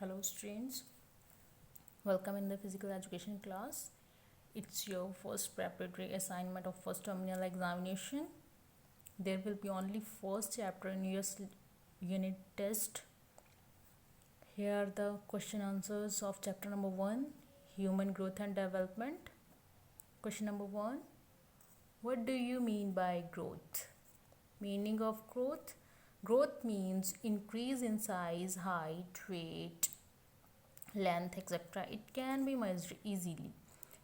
Hello students, welcome in the physical education class. It's your first preparatory assignment of first terminal examination. There will be only first chapter in your unit test. Here are the question answers of chapter number 1, human growth and development. Question number 1, what do you mean by growth? Meaning of growth? Growth means increase in size, height, weight, length etcetera. It can be measured easily.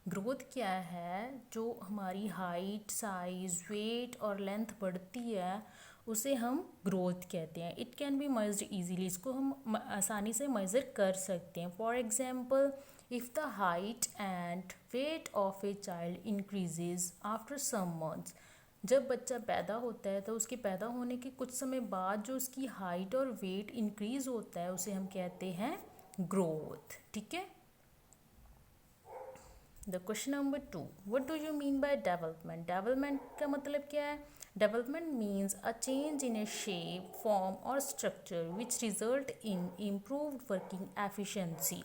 Growth क्या है? जो हमारी height, size, weight और length बढ़ती है उसे हम growth कहते हैं. It can be measured easily. इसको हम आसानी से मेज़र कर सकते हैं. For example, if the height and weight of a child increases after some months. जब बच्चा पैदा होता है तो उसके पैदा होने के कुछ समय बाद जो उसकी हाइट और वेट इंक्रीज होता है उसे हम कहते हैं ग्रोथ. ठीक है. The question number 2, what do you mean by development? Development का मतलब क्या है? Development means a change in a shape, form और structure which result in improved working efficiency.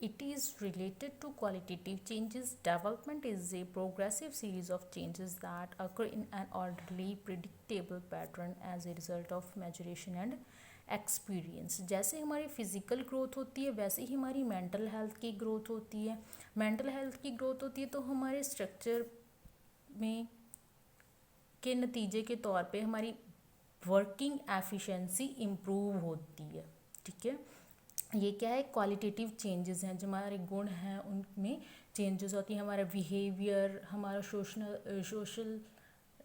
It is related to qualitative changes. Development is a progressive series of changes that occur in an orderly, predictable pattern as a result of maturation and experience. जैसे हमारी physical growth होती है वैसे ही हमारी mental health की growth होती है. Mental health की ग्रोथ होती है तो हमारे स्ट्रक्चर में के नतीजे के तौर पे हमारी वर्किंग एफिशिएंसी इम्प्रूव होती है. ठीक है. ये क्या है? क्वालिटेटिव चेंजेस हैं. जो हमारे गुण हैं उनमें चेंजेस होती है. हमारा बिहेवियर, हमारा सोशल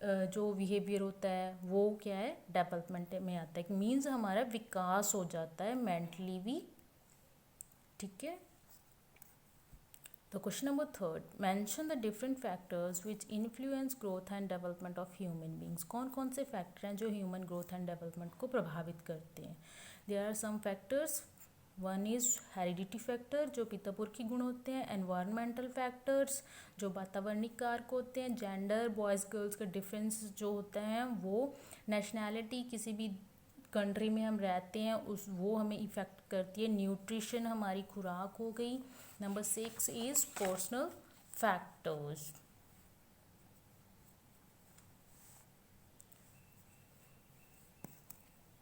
जो बिहेवियर होता है वो क्या है? डेवलपमेंट में आता है. मीन्स हमारा विकास हो जाता है मेंटली भी. ठीक है. तो question number 3, mention the different factors which influence growth and development of human beings. कौन कौन से फैक्टर हैं जो ह्यूमन ग्रोथ एंड डेवलपमेंट को प्रभावित करते हैं? There are some factors. One is heredity factor जो पिता पुरखी गुण होते हैं. एनवायरमेंटल फैक्टर्स जो वातावरणिक कारक होते हैं. जेंडर, बॉयज़ गर्ल्स का डिफरेंस जो होता है वो. नेशनैलिटी, किसी भी कंट्री में हम रहते हैं उस वो हमें इफ़ेक्ट करती है. न्यूट्रिशन हमारी खुराक हो गई. Number 6 is personal factors.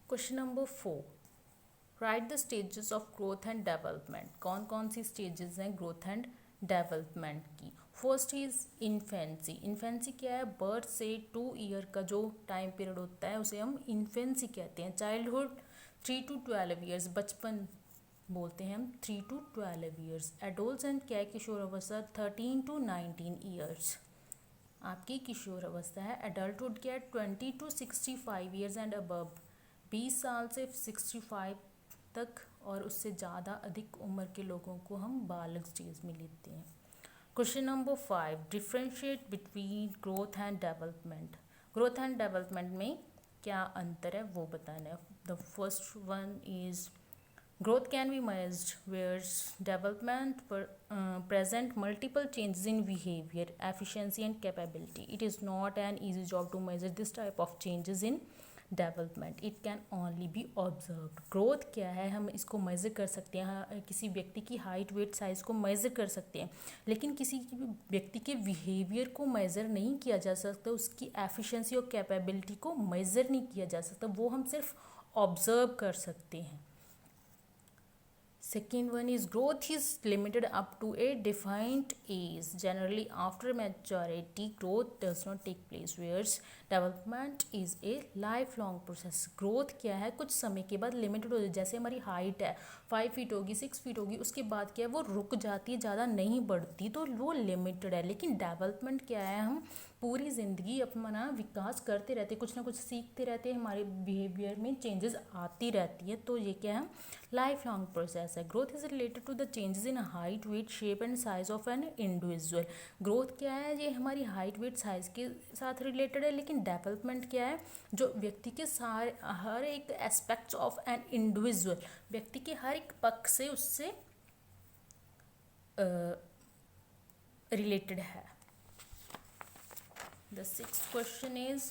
Question number 4, right the stages of growth and development. कौन कौन सी स्टेजेस हैं ग्रोथ एंड डेवलपमेंट की? First is infancy. इन्फेंसी क्या है? बर्थ से 2 ईयर का जो टाइम पीरियड होता है उसे हम इन्फेंसी कहते हैं. चाइल्डहुड 3 to 12 ईयर्स, बचपन बोलते हैं हम 3 to 12 ईयर्स. एडोलसेंट क्या है? किशोर अवस्था 13 to 19 ईयर्स आपकी किशोर अवस्था है. एडल्टहुड क्या है? 20 to 65 ईयर्स एंड अबव, 20 साल से 65 तक और उससे ज़्यादा अधिक उम्र के लोगों को हम बालक स्टेज में लेते हैं. Question number 5, differentiate between growth and development. Growth and development में क्या अंतर है वो बताना है. The first one is growth can be measured whereas development present multiple changes in behavior, efficiency and capability. It is not an easy job to measure this type of changes in development. It can only B observed. Growth क्या है? हम इसको measure कर सकते हैं. हाँ, किसी व्यक्ति की हाइट, वेट, साइज़ को मेज़र कर सकते हैं लेकिन किसी व्यक्ति के बिहेवियर को मेज़र नहीं किया जा सकता. उसकी एफिशिएंसी और कैपेबिलिटी को मेज़र नहीं किया जा सकता. वो हम सिर्फ ऑब्जर्व कर सकते हैं. Second one is growth is limited up to a defined age. Generally, after maturity, growth does not take place. Whereas development is a lifelong process. Growth क्या है? कुछ समय के बाद लिमिटेड हो जाती है. जैसे हमारी हाइट है 5 फीट होगी, 6 फीट होगी, उसके बाद क्या है? वो रुक जाती है, ज़्यादा नहीं बढ़ती, तो वो लिमिटेड है. लेकिन डेवलपमेंट क्या है? हम पूरी ज़िंदगी अपना विकास करते रहते, कुछ ना कुछ सीखते रहते हैं, हमारे बिहेवियर में चेंजेस आती रहती है. तो ये क्या है? लाइफ लॉन्ग प्रोसेस है. Growth is related to the changes in height, weight, shape and size of an individual. Growth क्या है? ये हमारी हाइट, वेट, साइज के साथ रिलेटेड है. लेकिन डेवलपमेंट क्या है? जो व्यक्ति के सारे हर एक एस्पेक्ट्स ऑफ एन इंडिविजुअल, व्यक्ति के हर एक पक्ष से उससे रिलेटेड है. The sixth question is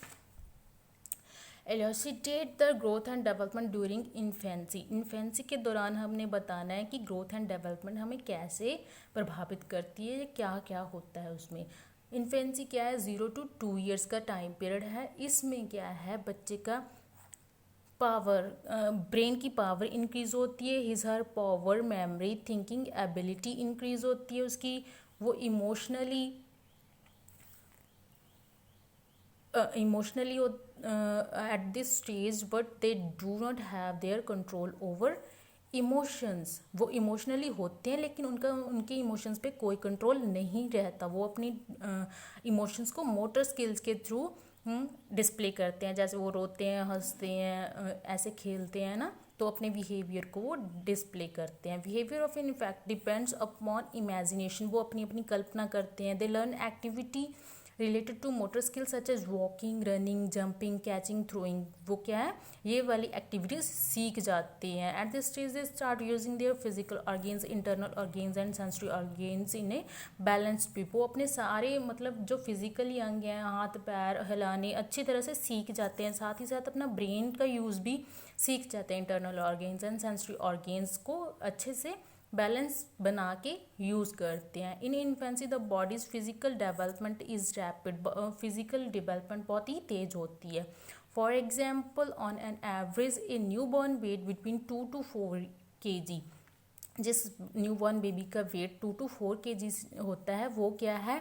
elucidate the growth and development during infancy. Infancy के दौरान हमने बताना है कि ग्रोथ एंड डेवलपमेंट हमें कैसे प्रभावित करती है, क्या क्या होता है उसमें। इन्फेंसी क्या है, 0 to 2 years का टाइम पीरियड है। इसमें क्या है, बच्चे का पावर, ब्रेन की पावर इंक्रीज होती है, his her power, memory, thinking ability increase होती है उसकी। वो emotionally at this stage, but they do not have their control over emotions. वो इमोशनली होते हैं लेकिन उनके इमोशंस पे कोई कंट्रोल नहीं रहता। वो अपनी इमोशंस को मोटर स्किल्स के थ्रू डिस्प्ले करते हैं, जैसे वो रोते हैं, हंसते हैं, ऐसे खेलते हैं ना, तो अपने बिहेवियर को वो डिस्प्ले करते हैं। Behaviour of in fact depends upon imagination. वो अपनी अपनी कल्पना करते हैं। They learn activity related to motor skill such as walking, running, jumping, catching, throwing. वो क्या है, ये वाली एक्टिविटीज सीख जाते हैं। At this stage they start using their physical organs, internal organs and sensory organs in a balanced way. वो अपने सारे मतलब जो फिजिकली अंग हैं, हाथ पैर हिलाने अच्छी तरह से सीख जाते हैं। साथ ही साथ अपना ब्रेन का यूज़ भी सीख जाते हैं। Internal organs and sensory organs को अच्छे से बैलेंस बना के यूज़ करते हैं। In infancy the body's physical development is rapid. Physical development बहुत ही तेज होती है। For example, on an average a new born weight between 2 to 4 kg। जिस न्यू बॉर्न बेबी का वेट 2 to 4 kg होता है, वो क्या है,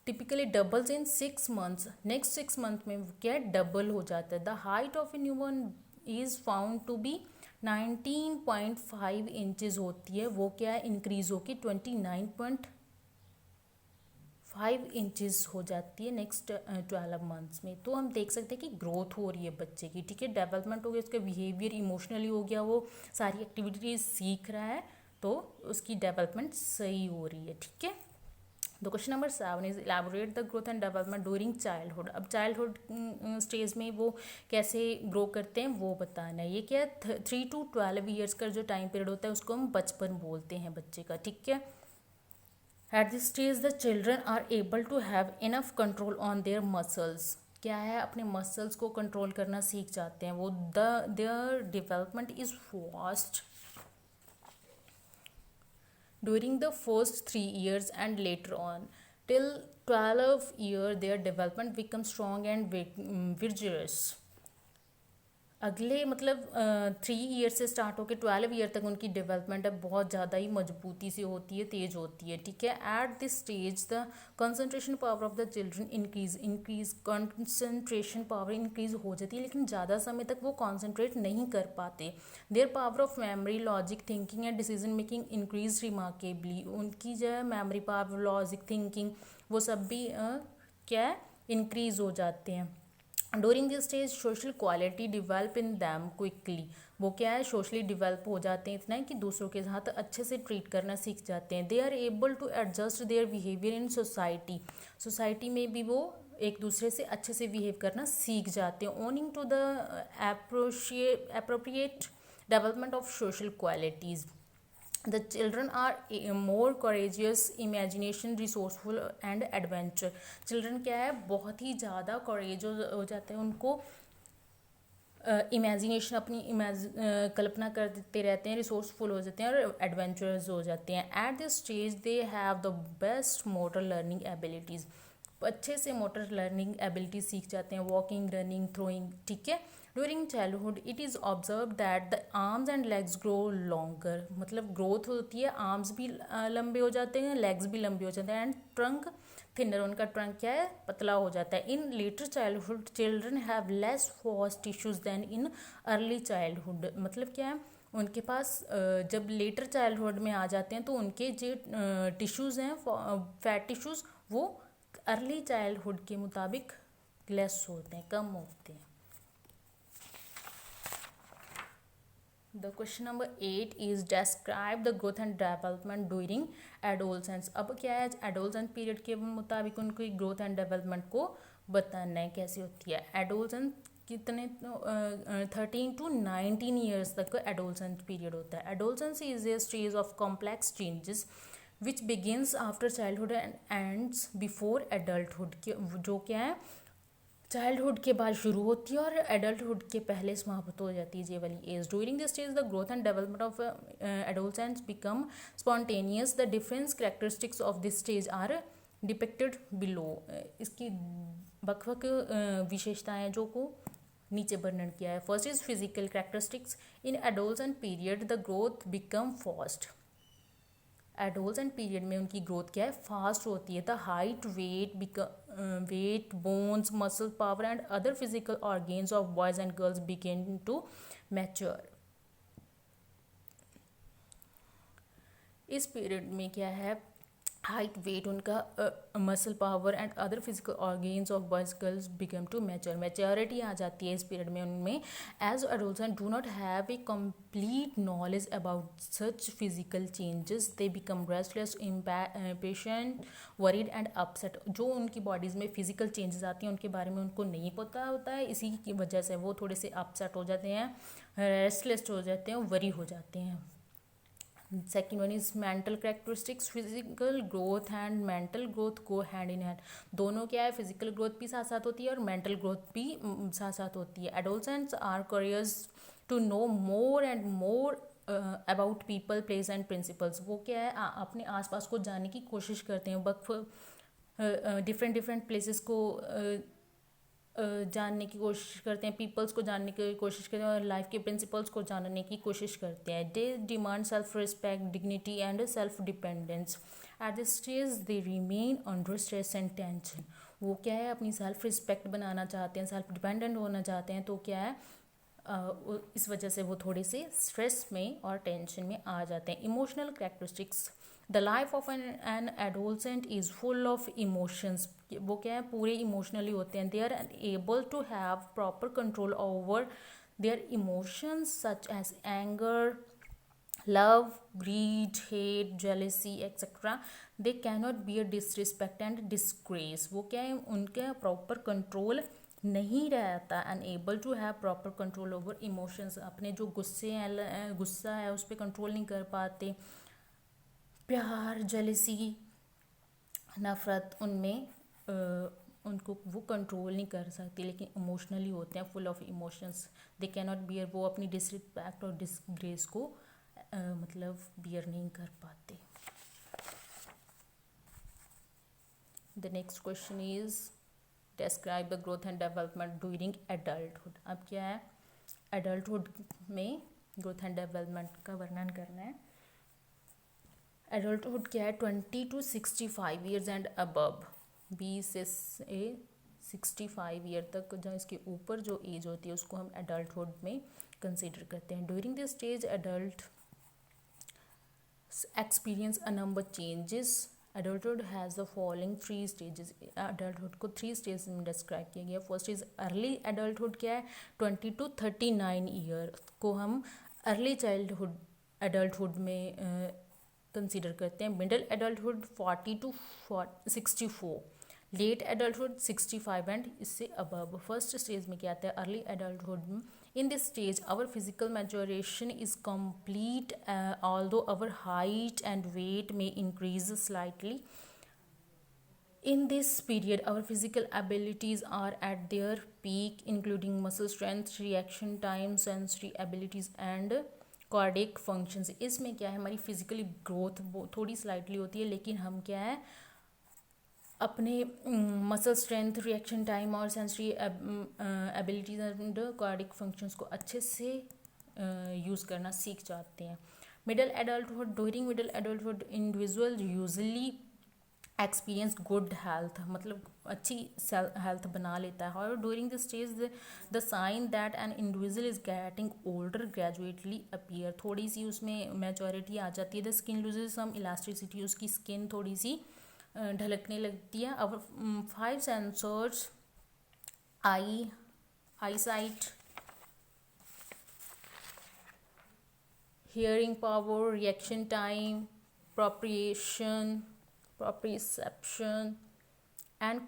typically doubles in 6 months। Next 6 month में क्या है, डबल हो जाता है। The height of a new born is found to be 19.5 inches होती है। वो क्या है, इंक्रीज होकर 29.5 इंचज़ हो जाती है नेक्स्ट 12 months में। तो हम देख सकते हैं कि ग्रोथ हो रही है बच्चे की, ठीक है, डेवलपमेंट हो गया, उसका बिहेवियर इमोशनली हो गया, वो सारी एक्टिविटीज सीख रहा है, तो उसकी डेवलपमेंट सही हो रही है, ठीक है। The question number 7 is elaborate the growth and development during childhood. अब चाइल्डहुड स्टेज में वो कैसे ग्रो करते हैं वो बताना है। ये क्या है, 3 to 12 years का जो टाइम पीरियड होता है उसको हम बचपन बोलते हैं बच्चे का, ठीक है। At this stage the children are able to have enough control on their muscles. क्या है, अपने मसल्स को कंट्रोल करना सीख जाते हैं वो। Their development is fast during the first 3 years and later on till 12 year their development becomes strong and vigorous। अगले मतलब 3 year से स्टार्ट होकर 12 year तक उनकी डेवलपमेंट अब बहुत ज़्यादा ही मजबूती से होती है, तेज होती है, ठीक है। At this stage the concentration power of the children increase concentration power increase हो जाती है, लेकिन ज़्यादा समय तक वो कॉन्सेंट्रेट नहीं कर पाते। Their power of memory, logic, thinking and decision making increase remarkably. उनकी जो है मेमोरी पावर, लॉजिक, थिंकिंग, वो सब भी क्या है, इंक्रीज हो जाते हैं। During this stage social quality develop in them quickly. वो क्या है, सोशली डिवेल्प हो जाते हैं, इतना है कि दूसरों के साथ अच्छे से ट्रीट करना सीख जाते हैं। They are able to adjust their behaviour in society. Society में भी वो एक दूसरे से अच्छे से बिहेव करना सीख जाते हैं। Owing to the appropriate development of social qualities. The children are more courageous, imagination, resourceful and adventure। Children क्या है, बहुत ही ज़्यादा courage हो जाते हैं, उनको इमेजिनेशन अपनी कल्पना करते रहते हैं, रिसोर्सफुल हो जाते हैं और एडवेंचरस हो जाते हैं। At this stage they have the best motor learning abilities. अच्छे से मोटर लर्निंग एबिलिटी सीख जाते हैं, वॉकिंग, रनिंग, थ्रोइंग, ठीक है। During childhood it is observe that the arms and legs grow longer. मतलब ग्रोथ होती है, आर्म्स भी लंबे हो जाते हैं, लेग्स भी लंबे हो जाते हैं, एंड ट्रंक थिनर, उनका ट्रंक क्या है, पतला हो जाता है। In later childhood children have less fat tissues than in early childhood. मतलब क्या है, उनके पास जब लेटर चाइल्डहुड में आ जाते हैं तो उनके जो टिश्यूज़ हैं, फैट टिश्यूज़, वो अर्ली चाइल्डहुड के मुताबिक लेस होते हैं, कम होते हैं। The question number 8 is describe the growth and development during adolescence. अब क्या है, एडोलसेंस पीरियड के मुताबिक उनको ग्रोथ एंड डेवलपमेंट को बताना है कैसी होती है। एडोलसेंस कितने 13 to 19 ईयर्स तक का एडोलसेंस पीरियड होता है। Adolescence is a stage of complex changes which begins after childhood and ends before adulthood. जो क्या है, चाइल्डहुड के बाद शुरू होती है और एडल्टहुड के पहले समाप्त हो जाती है ये वाली age. During this stage the growth and development of adolescents become spontaneous. The difference characteristics of this stage are depicted below. इसकी बक विशेषताएं जो को नीचे वर्णन किया है. First is physical characteristics. In adolescent period the growth become fast. Adolescent period में उनकी ग्रोथ क्या है, फास्ट होती है. The height, weight, bones, muscle power and other physical organs of boys and girls begin to mature. इस period में क्या है, हाइट, वेट, उनका muscle power and other physical organs of boys girls become to mature. Maturity आ जाती है इस period में उनमें. As adolescent do not have a complete knowledge about such physical changes. They become restless, impatient, worried and upset. जो उनकी bodies में physical changes आती हैं उनके बारे में उनको नहीं पता होता है. इसी की वजह से वो थोड़े से अपसेट हो जाते हैं, रेस्टलेस हो जाते हैं, वरी हो जाते हैं. Second one is mental characteristics. Physical growth and mental growth go hand in hand. दोनों क्या है, फिजिकल ग्रोथ भी साथ साथ होती है और मेंटल ग्रोथ भी साथ साथ होती है. Adolescents are curious to know more and more about people, place and principles. वो क्या है, अपने आसपास को जानने की कोशिश करते हैं. वक्त डिफरेंट प्लेसेस को जानने की कोशिश करते हैं, पीपल्स को जानने की कोशिश करते हैं और लाइफ के प्रिंसिपल्स को जानने की कोशिश करते हैं. They demand self respect, dignity and self dependence. Eight this stage they remain under stress and tension. वो क्या है, अपनी सेल्फ रिस्पेक्ट बनाना चाहते हैं, सेल्फ डिपेंडेंट होना चाहते हैं. तो क्या है, इस वजह से वो थोड़े से स्ट्रेस में और टेंशन में आ जाते हैं. Emotional characteristics. The life of an adolescent is full of emotions. वो क्या है, पूरे इमोशनली होते हैं. They are able to have proper control over their emotions such as anger, love, greed, hate, jealousy, etc. They cannot bear disrespect and disgrace. वो क्या है, उनके प्रॉपर कंट्रोल नहीं रहता. Unable to have proper control over emotions. अपने जो गुस्सा है उस पर कंट्रोल नहीं कर पाते. प्यार, जेलसी, नफ़रत, उनमें उनको वो कंट्रोल नहीं कर सकते. लेकिन इमोशनली होते हैं, full of emotions. They can not bear. वो अपनी डिसरिस्पेक्ट और डिसग्रेस को मतलब बियर नहीं कर पाते. The next question is describe the growth and development during adulthood. अब क्या है, एडल्टहुड में ग्रोथ एंड डेवलपमेंट का वर्णन करना है. एडल्टहुड क्या है, 20 to 65 ईयर्स एंड अबव. 20 से 65 ईयर तक जो इसके ऊपर जो एज होती है उसको हम एडल्टहुड में कंसिडर करते हैं. During this stage adult experience a number changes. Adulthood has the following 3 stages. adulthood को 3 stages में डिस्क्राइब किया गया. First is early adulthood. क्या है, 20 to 39 ईयर को हम अर्ली चाइल्डहुड एडल्टहुड में कंसिडर करते हैं. Middle adulthood 40 to 64. Late adulthood 65 and इससे अबव. फर्स्ट स्टेज में क्या आता है, early adulthood. In this stage, our physical maturation is complete, although our height and weight may increase slightly. In this period, our physical abilities are at their peak, including muscle strength, reaction time, sensory abilities, and cardiac functions. इसमें क्या है, हमारी physically growth थोड़ी slightly होती है, लेकिन हम क्या है, अपने मसल स्ट्रेंथ, रिएक्शन टाइम और sensory abilities and cardiac functions को अच्छे से यूज़ करना सीख जाते हैं. Middle adulthood. During middle adulthood individual usually experience good health, मतलब अच्छी हेल्थ बना लेता है. However during this stage the sign that an individual is getting older gradually appear. थोड़ी सी उसमें मैच्योरिटी आ जाती है. The skin loses some elasticity. उसकी स्किन थोड़ी सी ढलकने लगती है. अवर 5 sensors, eyesight, hearing power, reaction time, proprioception and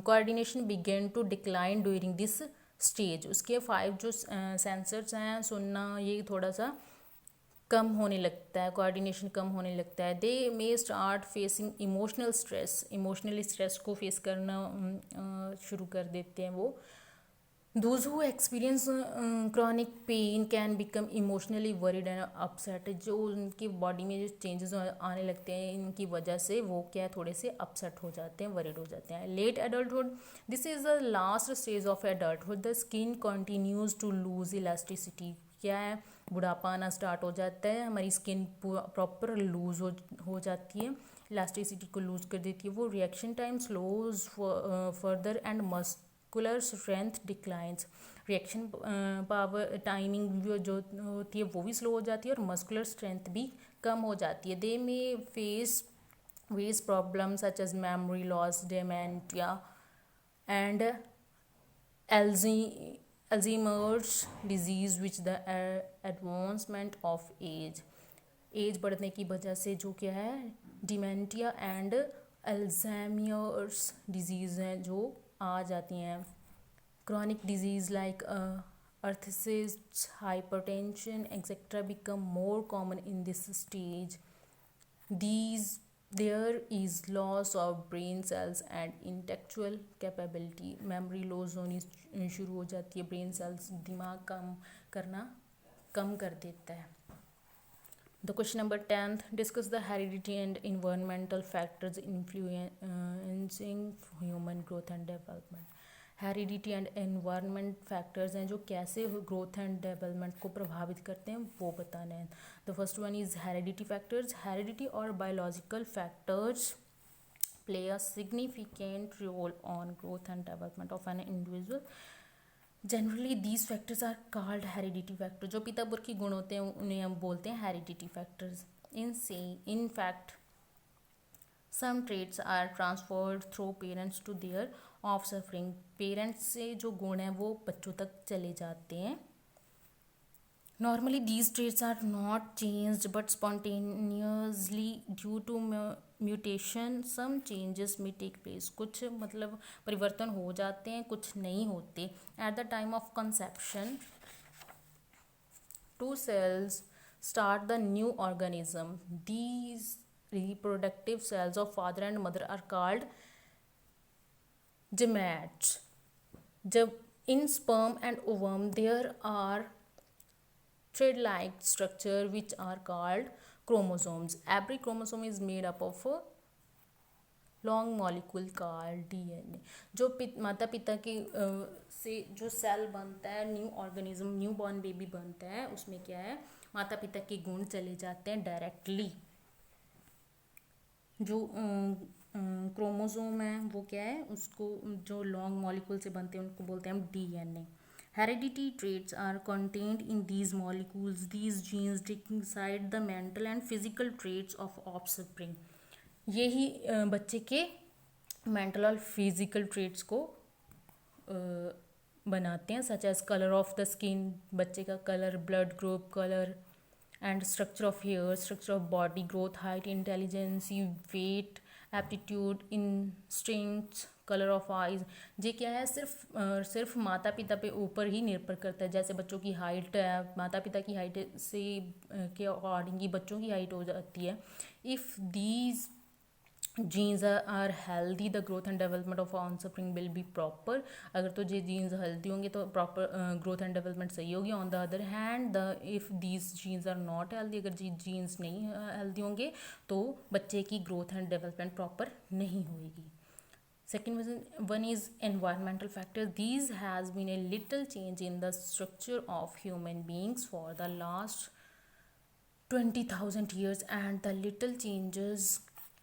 coordination begin to decline during this stage. उसके 5 जो सेंसर्स हैं, सुनना, ये थोड़ा सा कम होने लगता है, कोऑर्डिनेशन कम होने लगता है। They may start facing emotional stress, emotionally stress को फेस करना शुरू कर देते हैं वो। Those who experience chronic pain can become emotionally worried and upset। जो उनकी बॉडी में जो चेंजेस आने लगते हैं इनकी वजह से वो क्या है, थोड़े से अपसेट हो जाते हैं, वरीड हो जाते हैं। Late adulthood, this is the last stage of adulthood, the skin continues to lose elasticity. क्या है, बुढ़ापा आना स्टार्ट हो जाता है, हमारी स्किन प्रॉपर लूज हो जाती है, इलास्टिसिटी को लूज कर देती है वो। Reaction time slows further and muscular strength declines. Reaction power timing जो होती है वो भी स्लो हो जाती है और मस्कुलर स्ट्रेंथ भी कम हो जाती है। दे may face ways problem such as memory loss, dementia and Alzheimer's disease which the advancement of age बढ़ने की वजह से जो क्या है, डिमेंटिया एंड अल्जाइमर्स डिजीज़ हैं जो आ जाती हैं। Chronic disease like arthritis, hypertension etcetera become more common in this stage. There is loss of brain cells and intellectual capability. Memory loss होनी शुरू हो जाती है, ब्रेन सेल्स, दिमाग काम करना कम कर देता है। The question number 10th, discuss the heredity and environmental factors influencing human growth and development। Heredity and environment factors हैं जो कैसे ग्रोथ एंड डेवलपमेंट को प्रभावित करते हैं वो बताना है। The first one is heredity factors. Heredity और biological factors play a significant role on growth and development of an individual. Generally these factors are called heredity factor. जो पिता पुरखी गुण होते हैं उन्हें हम बोलते हैं heredity factors. In fact some traits are transferred through parents to their offspring. Parents से जो गुण हैं वो बच्चों तक चले जाते हैं। Normally these traits are not changed but spontaneously due to mutation some changes में टेक प्लेस। कुछ मतलब परिवर्तन हो जाते हैं, कुछ नहीं होते। At the time of conception two cells start the new organism. These reproductive cells of father and mother are called gametes। जब in sperm and ovum there are thread-like structure which are called chromosomes। Every chromosome is made up of a long molecule called DNA। जो माता पिता के से जो cell बनता है, new organism, new born baby बनता है, उसमें क्या है, माता पिता के गुण चले जाते हैं डायरेक्टली। जो क्रोमोसोम है वो क्या है, उसको जो लॉन्ग मॉलिक्यूल से बनते हैं उनको बोलते हैं हम DNA. Heredity traits are contained in these molecules. These genes decide the mental and physical traits of offspring. यही बच्चे के मेंटल और फिजिकल ट्रेट्स को बनाते हैं, such as colour of the skin, बच्चे का colour, blood group colour and structure of hair, structure of body, growth, height, intelligence, weight, aptitude, instincts, color of eyes। ये क्या है, सिर्फ माता पिता पे ऊपर ही निर्भर करता है। जैसे बच्चों की हाइट है, माता पिता की हाइट से के अकॉर्डिंग ही बच्चों की हाइट हो जाती है। If these genes are healthy the growth and development of offspring will be proper. अगर तो ये जीन्स हेल्दी होंगे तो प्रॉपर ग्रोथ एंड डेवलपमेंट सही होगी। On the other hand the if these genes are not healthy, अगर जी jeans नहीं हेल्दी होंगे तो बच्चे की ग्रोथ एंड डेवलपमेंट प्रॉपर नहीं होगी। Second one is environmental factors. These has been a little change in the structure of human beings for the last 20,000 years, and the little changes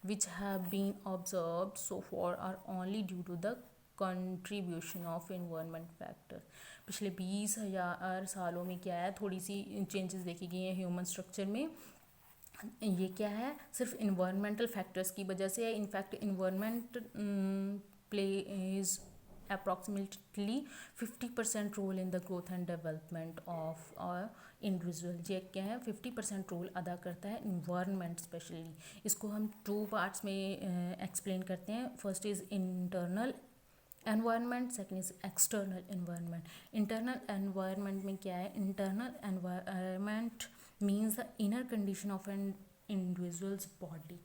which have been observed so far are only due to the contribution of environment factor। पिछले 20,000 सालों में क्या है, थोड़ी सी changes देखी गई हैं human structure में। ये क्या है, सिर्फ इन्वायरमेंटल फैक्टर्स की वजह से है। In fact environment plays approximately 50% role in the growth and development of individual. ये क्या है, 50% रोल अदा करता है इन्वायरमेंट स्पेशली। इसको हम 2 पार्ट्स में एक्सप्लेन करते हैं। First is internal environment, second is external environment. Internal environment में क्या है, internal environment means the inner condition of an individual's body,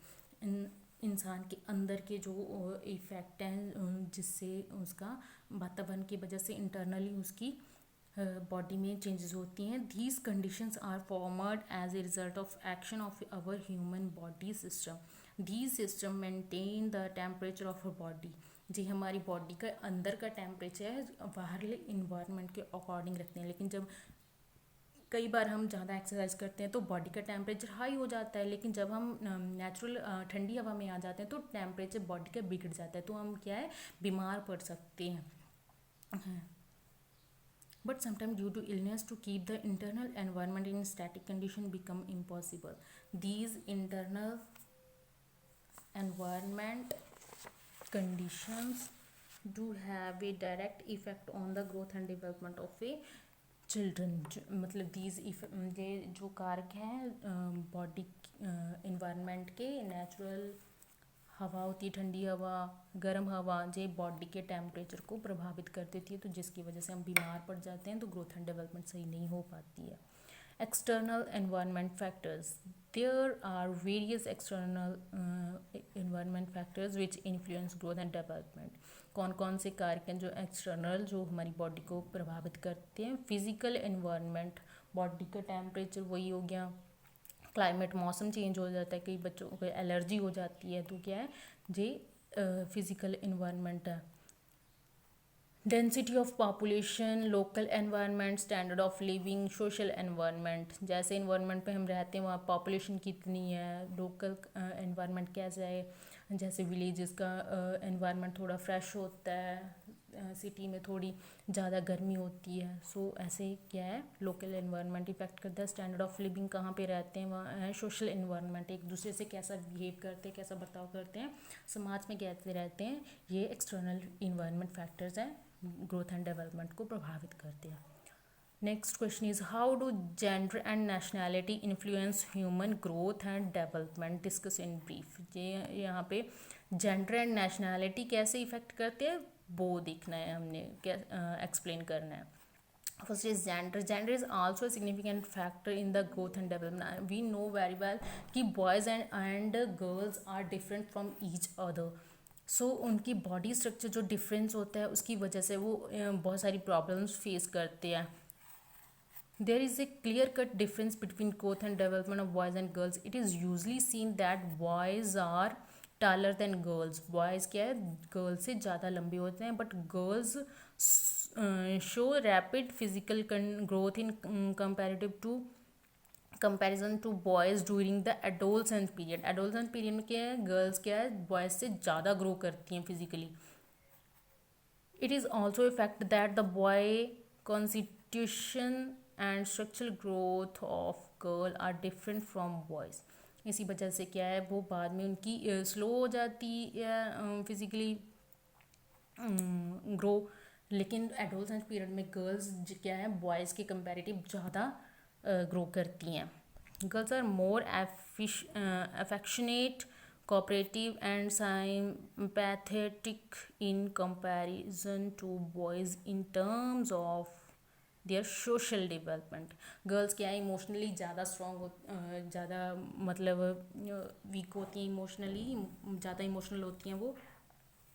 इंसान के अंदर के जो इफेक्ट हैं जिससे उसका वातावरण की वजह से इंटरनली उसकी बॉडी में चेंजेस होती हैं. These conditions are formed as a result of action of our human body system. These system maintain the temperature of a body. जी हमारी बॉडी का अंदर का टेम्परेचर है बाहरले इन्वायरमेंट के अकॉर्डिंग रखते हैं, लेकिन जब कई बार हम ज़्यादा एक्सरसाइज करते हैं तो बॉडी का टेम्परेचर हाई हो जाता है, लेकिन जब हम नेचुरल ठंडी हवा में आ जाते हैं तो टेम्परेचर बॉडी का बिगड़ जाता है, तो हम क्या है बीमार पड़ सकते हैं. But sometimes due to illness to keep the internal environment in static condition become impossible. These internal environment conditions do have a direct effect on the growth and development of a children. मतलब these ये जो कारक हैं body environment के, natural हवा होती है, ठंडी हवा, गर्म हवा, जो बॉडी के टेम्परेचर को प्रभावित कर देती है, तो जिसकी वजह से हम बीमार पड़ जाते हैं, तो ग्रोथ एंड डेवलपमेंट सही नहीं हो पाती है. External environment factors. There are various external environment factors which influence growth and development. कौन कौन से कारक हैं जो एक्सटर्नल, जो हमारी बॉडी को प्रभावित करते हैं. फिजिकल एनवायरनमेंट, बॉडी का टेम्परेचर वही हो गया. क्लाइमेट, मौसम चेंज हो जाता है, कई बच्चों को एलर्जी हो जाती है, तो क्या है जे फिजिकल इन्वायरमेंट है. Density of population, local environment, standard of living, social environment. जैसे इन्वायरमेंट पे हम रहते हैं वहाँ पॉपुलेशन कितनी है, लोकल एनवायरनमेंट कैसा है. जैसे विलेजेस का एनवायरनमेंट थोड़ा फ्रेश होता है, सिटी में थोड़ी ज़्यादा गर्मी होती है. सो ऐसे क्या है लोकल एनवायरनमेंट इफेक्ट करता है. स्टैंडर्ड ऑफ लिविंग कहाँ पे रहते हैं, वहाँ है सोशल एनवायरनमेंट, एक दूसरे से कैसा बिहेव करते हैं, कैसा बर्ताव करते हैं, समाज में कैसे रहते हैं, ये एक्सटर्नल इन्वायरमेंट फैक्टर्स हैं, ग्रोथ एंड डेवलपमेंट को प्रभावित करते हैं. Next question is how do gender and nationality influence human growth and development. Discuss in brief. ये यहाँ पे जेंडर एंड नेशनैलिटी कैसे इफेक्ट करते हैं वो देखना है, हमने क्या एक्सप्लेन करना है. First is gender. Gender is also a significant factor in the growth and development. We know very well कि boys and girls are different from each other. So उनकी बॉडी स्ट्रक्चर जो डिफरेंस होता है उसकी वजह से वो बहुत सारी प्रॉब्लम्स फेस करते हैं. There is a clear-cut difference between growth and development of boys and girls. It is usually seen that boys are taller than girls. Boys क्या है girls से ज़्यादा लंबे होते हैं, but girls show rapid physical growth in comparison to boys during the adolescence period. Adolescence period में क्या है girls क्या है boys से ज़्यादा grow करती हैं physically. It is also a fact that the boy constitution and structural growth of girl are different from boys. इसी वजह से क्या है वो बाद में उनकी स्लो हो जाती है फिजिकली ग्रो, लेकिन एडोलसेंस पीरियड में गर्ल्स क्या है बॉयज़ के कंपैरेटिव ज़्यादा ग्रो करती हैं. Girls are more affectionate, cooperative and sympathetic in comparison to boys in terms of their social development. Girls क्या है इमोशनली ज़्यादा स्ट्रॉन्ग हो, ज़्यादा मतलब वीक होती हैं इमोशनली, ज़्यादा इमोशनल होती हैं वो.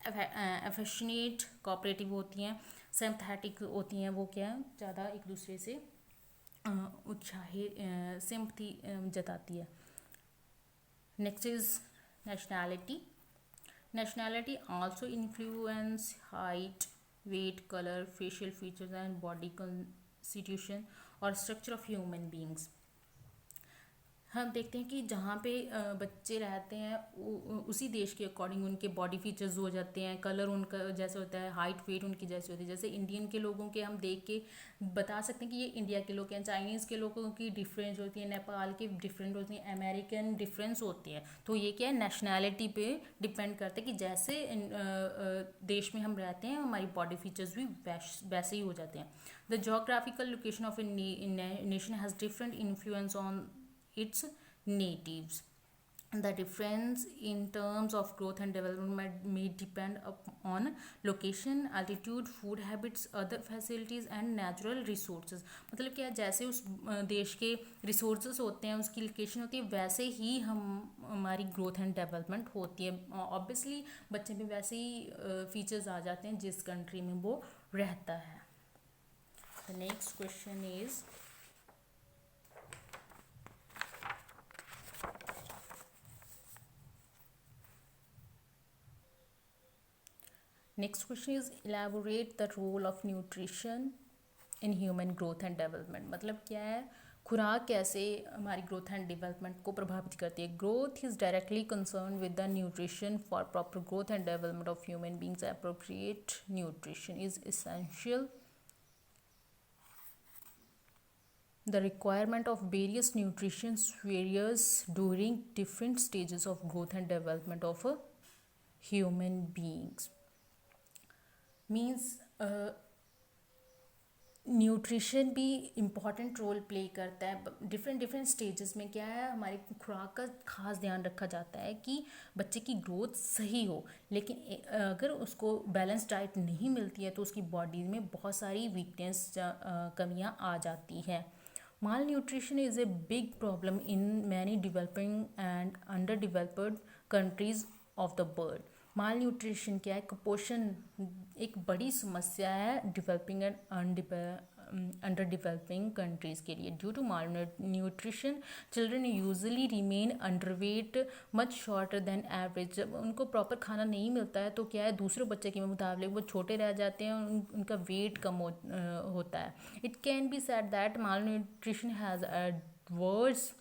अफेक्शनेट, कोऑपरेटिव होती हैं, सिंपैथेटिक होती हैं, वो क्या है ज़्यादा एक दूसरे से उत्साहित सिंपैथी जताती है. Next is nationality. Nationality also influence height, weight, color, facial features and body constitution or structure of human beings. हम देखते हैं कि जहाँ पे बच्चे रहते हैं उसी देश के अकॉर्डिंग उनके बॉडी फीचर्स हो जाते हैं, कलर उनका जैसे होता है, हाइट वेट उनकी जैसे होती है. जैसे इंडियन के लोगों के हम देख के बता सकते हैं कि ये इंडिया के लोग हैं. चाइनीज़ के लोगों की डिफरेंस होती है, नेपाल की डिफरेंट होती हैं, अमेरिकन डिफरेंस होती है. तो ये क्या है नेशनैलिटी पे डिपेंड करता है कि जैसे देश में हम रहते हैं हमारी बॉडी फीचर्स भी वैसे ही हो जाते हैं. The geographical location of a nation has different influence on its natives. The difference in terms of growth and development may depend on location, altitude, food habits, other facilities and natural resources. मतलब क्या है, जैसे उस देश के resources होते हैं, उसकी लोकेशन होती है, वैसे ही हमारी ग्रोथ एंड डेवलपमेंट होती है. ऑब्वियसली बच्चे में वैसे ही फीचर्स आ जाते हैं जिस कंट्री में वो रहता है. The next question is Next question is elaborate the role of nutrition in human growth and development. मतलब क्या है, खुराक कैसे हमारी ग्रोथ एंड डेवलपमेंट को प्रभावित करती है. Growth is directly concern with the nutrition for proper growth and development of human beings. Appropriate nutrition is essential. The requirement of various nutrition varies during different stages of growth and development of a human beings. Means nutrition भी important role play करता है. Different stages में क्या है, हमारी खुराक का खास ध्यान रखा जाता है कि बच्चे की ग्रोथ सही हो. लेकिन अगर उसको बैलेंस डाइट नहीं मिलती है तो उसकी बॉडी में बहुत सारी वीकनेस कमियां आ जाती हैं. Malnutrition is a big problem in many developing and underdeveloped countries of the world. Malnutrition क्या है, कुपोषण एक बड़ी समस्या है developing and under developing countries के लिए. Due to malnutrition children usually remain underweight much shorter than average. जब उनको प्रॉपर खाना नहीं मिलता है तो क्या है, दूसरे बच्चे के मुकाबले वो छोटे रह जाते हैं, उनका वेट कम होता है. It can be said that mall nutrition has adverse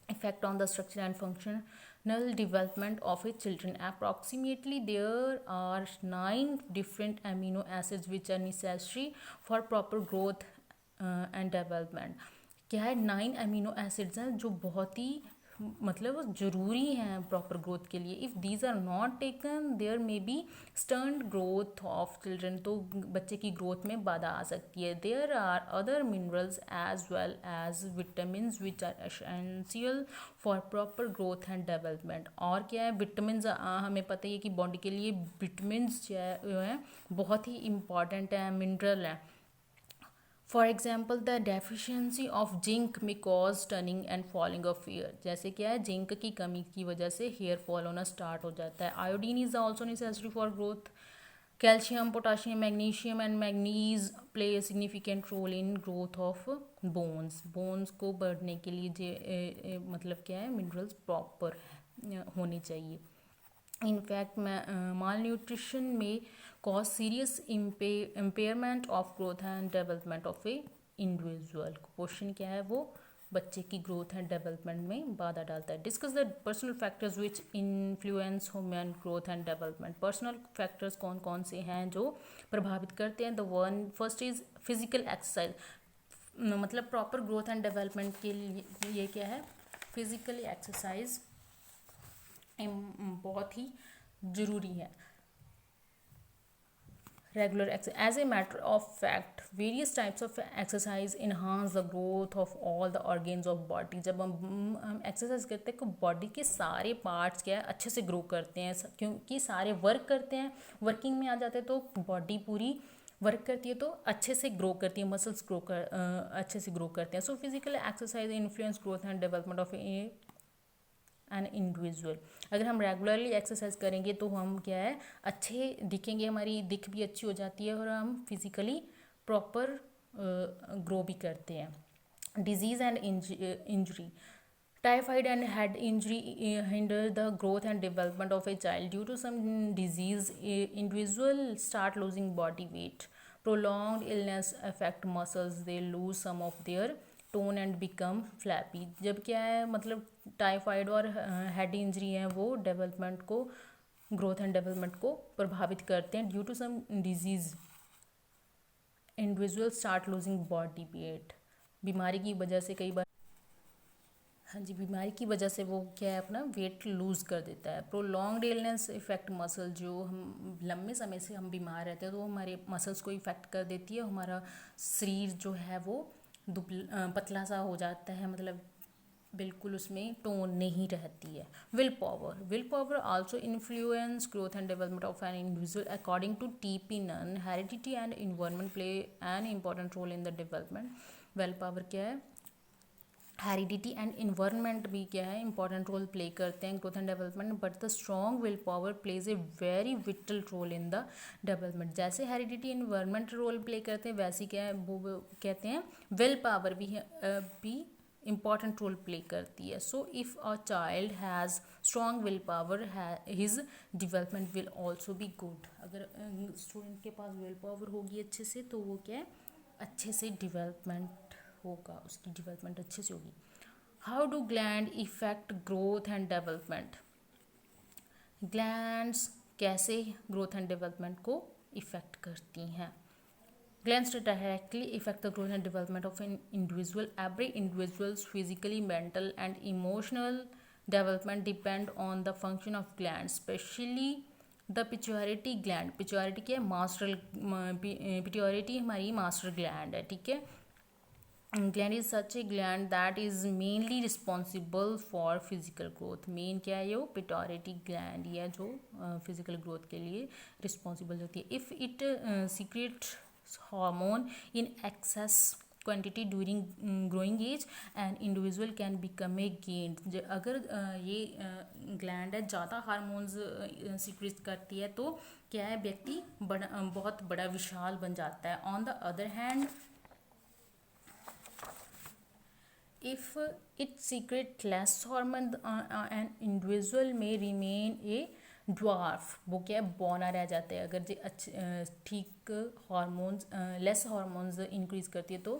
effect on the structure and functional development of a children. Approximately there are 9 different amino acids which are necessary for proper growth and development. क्या है, 9 amino acids हैं जो बहुत ही मतलब ज़रूरी हैं proper growth के लिए. If these are not taken there may be stunted growth of children. तो बच्चे की ग्रोथ में बाधा आ सकती है. There are other minerals as well as vitamin which are essential for proper growth and development. और क्या है, विटामिन हमें पता ही है कि बॉडी के लिए विटामिन जो है बहुत ही इम्पॉर्टेंट है, मिनरल है. For example the deficiency of zinc may cause turning and falling of hair. जैसे क्या है, जिंक की कमी की वजह से हेयर फॉल होना स्टार्ट हो जाता है. Iodine is also necessary for growth. Calcium, potassium, magnesium and manganese play a significant role in growth of bones को बढ़ने के लिए मतलब क्या है, मिनरल्स प्रॉपर होने चाहिए. इनफैक्ट माल न्यूट्रिशन में cause serious impairment of growth and development of a individual. Question क्या है, वो बच्चे की ग्रोथ एंड डेवलपमेंट में बाधा डालता है. Discuss the personal factors which influence human growth and development. Personal factors कौन कौन से हैं जो प्रभावित करते हैं. The one first is physical exercise. मतलब प्रॉपर ग्रोथ एंड डेवलपमेंट के लिए ये क्या है, फिजिकल एक्सरसाइज बहुत ही ज़रूरी है. Regular exercise. As a matter of fact, various types of exercise enhance the growth of all the organs of body. जब हम एक्सरसाइज करते हैं तो बॉडी के सारे पार्ट्स क्या है अच्छे से ग्रो करते हैं, क्योंकि सारे वर्क करते हैं. वर्किंग में आ जाते हैं तो बॉडी पूरी वर्क करती है तो अच्छे से ग्रो करती है, मसल्स अच्छे से ग्रो करते हैं. So physical exercise influence growth and development of an individual. अगर हम रेगुलरली एक्सरसाइज करेंगे तो हम क्या है, अच्छे दिखेंगे, हमारी दिख भी अच्छी हो जाती है और हम फिजिकली प्रॉपर ग्रो भी करते हैं. Disease and injury. Typhoid and head injury hinder the growth and development of a child. Due to some disease individual start losing body weight. Prolonged illness affect muscles, they lose some of their tone and become flappy. जब क्या है, मतलब typhoid और head injury है वो development को, growth and development को प्रभावित करते हैं. Due to some disease individual start losing body weight. बीमारी की वजह से कई बार, हाँ जी, बीमारी की वजह से वो क्या है अपना वेट लूज़ कर देता है. Prolonged illness effect muscle. जो हम लंबे समय से हम बीमार रहते हैं तो हमारे मसल्स को इफेक्ट कर देती है. हमारा शरीर जो है वो पतला सा हो जाता है, मतलब बिल्कुल उसमें टोन नहीं रहती है। Will power also influence growth and development of an individual according to TP Nunn heredity and environment play an important role in the development. Will power क्या है, हेरिडिटी एंड इन्वायरमेंट भी क्या है, इंपॉर्टेंट रोल प्ले करते हैं growth and development, but the strong will power plays a very vital role in the development. जैसे heredity environment role play करते हैं वैसे क्या है वो कहते हैं विल पावर भी important role play करती है। So if a child has strong will power his development will also be good. अगर स्टूडेंट के पास विल पावर होगी अच्छे से तो वो क्या है, अच्छे से डेवलपमेंट होगा, उसकी डेवलपमेंट अच्छे से होगी। How do gland effect growth and development. Glands कैसे ग्रोथ एंड डेवलपमेंट को इफेक्ट करती हैं। Glands directly affect the growth and development of an individual. Every individual's physically, mental, and emotional development depend on the function of glands, especially the pituitary gland. Pituitary क्या है, master, pituitary हमारी master gland है, ठीक है। Gland is such A gland that is mainly responsible for physical growth. Main क्या है, वो pituitary gland ही है जो फिजिकल ग्रोथ के लिए रिस्पॉन्सिबल होती है। If it secret hormone in excess quantity during growing age and individual can become a gained। अगर ये ग्लैंड है ज़्यादा हार्मोन्स सीक्रेट करती है तो क्या है, व्यक्ति बहुत बड़ा विशाल बन जाता है। On the other hand if it secret less hormone an individual में रिमेन ए ड्वार्फ, वो क्या है, बौना रह जाता है। अगर जो अच्छे ठीक हार्मोन्स लेस हार्मोन्स इंक्रीज करती है तो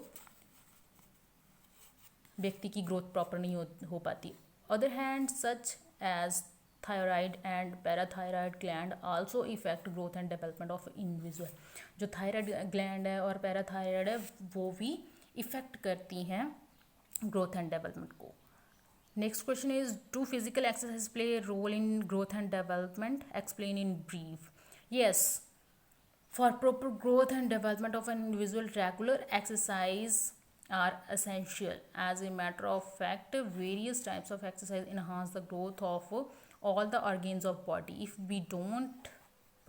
व्यक्ति की ग्रोथ प्रॉपर नहीं हो पाती। Other hand such as thyroid and parathyroid gland also effect growth and development of individual. जो थायराइड ग्लैंड है और पैराथायराइड है वो भी इफेक्ट करती हैं ग्रोथ एंड डेवलपमेंट को। Next question is, do physical exercise play a role in growth and development? Explain in brief. Yes, for proper growth and development of an individual, regular exercise are essential. As a matter of fact, various types of exercise enhance the growth of all the organs of body. If we don't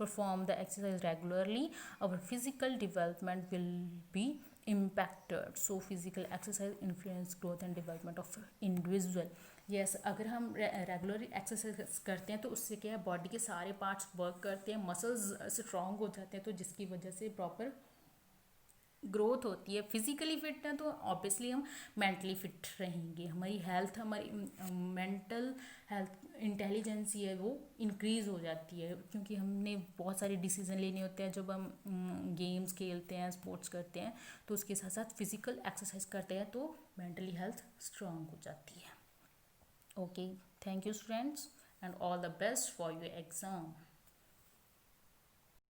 perform the exercise regularly, our physical development will be impacted. So physical exercise influence growth and development of individual. yes, अगर हम regular exercise करते हैं तो उससे क्या है, body के सारे पार्ट्स वर्क करते हैं, मसल्स स्ट्रॉन्ग हो जाते हैं, तो जिसकी वजह से प्रॉपर ग्रोथ होती है। फिजिकली फिट है तो ऑब्वियसली हम मेंटली फिट रहेंगे, हमारी हेल्थ, हमारी मेंटल हेल्थ इंटेलिजेंसी है वो इंक्रीज़ हो जाती है, क्योंकि हमने बहुत सारे डिसीजन लेने होते हैं जब हम गेम्स खेलते हैं, स्पोर्ट्स करते हैं, तो उसके साथ साथ फिजिकल एक्सरसाइज करते हैं तो मेंटली हेल्थ स्ट्रांग हो जाती है। Okay, thank you students and all the best for your exam.